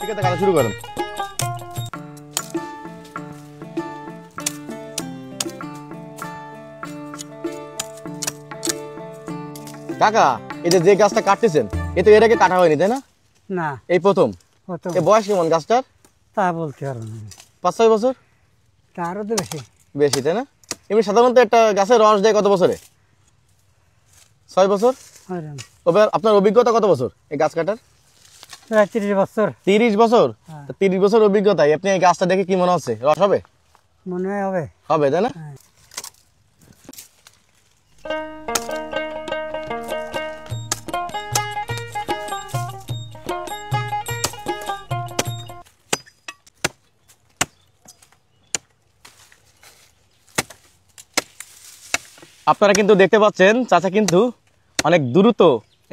অভিজ্ঞতা কাটা শুরু করেন। কাকা, এই যে গাছটা কাটতেছেন, এ তো এর আগে কাটা হয়নি, তাই না? না, এই প্রথম। এ বয়স কেমন গাছটার? তা বলতে পারবো না। 5-6 বছর? তারও তো বেশি। বেশি, তাই না? এমনি সাধারণত একটা গাছের রস দেয় কত বছরে? 6 বছর। তবে আপনার অভিজ্ঞতা কত বছর এই গাছ কাটার? প্রায় 30 বছর। 30 বছর? 30 বছর অভিজ্ঞতায় আপনি এই গাছটা দেখে কি মনে হচ্ছে, রস হবে? মনে হয় হবে। হবে, তাই না? আপনারা কিন্তু দেখতে পাচ্ছেন চাচা কিন্তু অনেক দ্রুত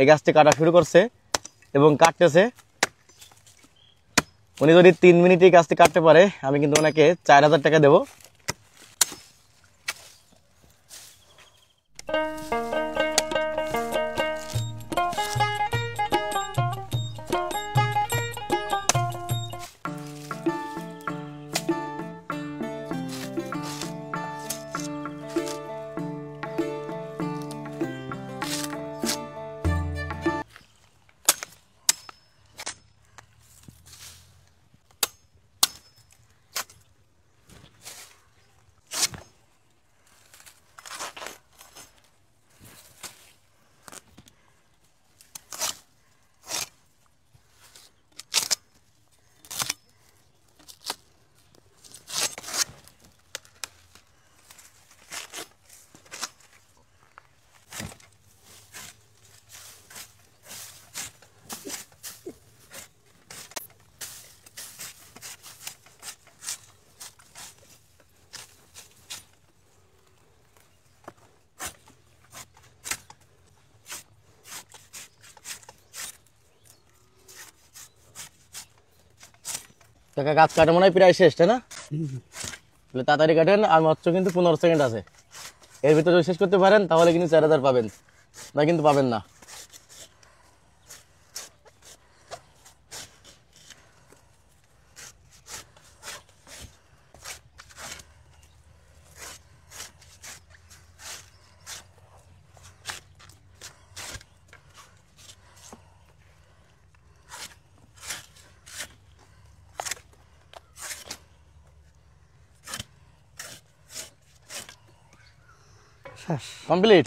এই গাছটি কাটা শুরু করছে এবং কাটতেছে। উনি যদি 3 মিনিটে গাছটি কাটতে পারে, আমি কিন্তু ওনাকে 4000 টাকা দেব। কাকা, গাছ কাটা মনে হয় প্রায় শেষ, তাই না? তাড়াতাড়ি কাটেন, আর মাত্র কিন্তু 15 সেকেন্ড আছে। এর ভিতরে যদি শেষ করতে পারেন তাহলে কিন্তু 4000 পাবেন, না কিন্তু পাবেন না। শেষ। কমপ্লিট।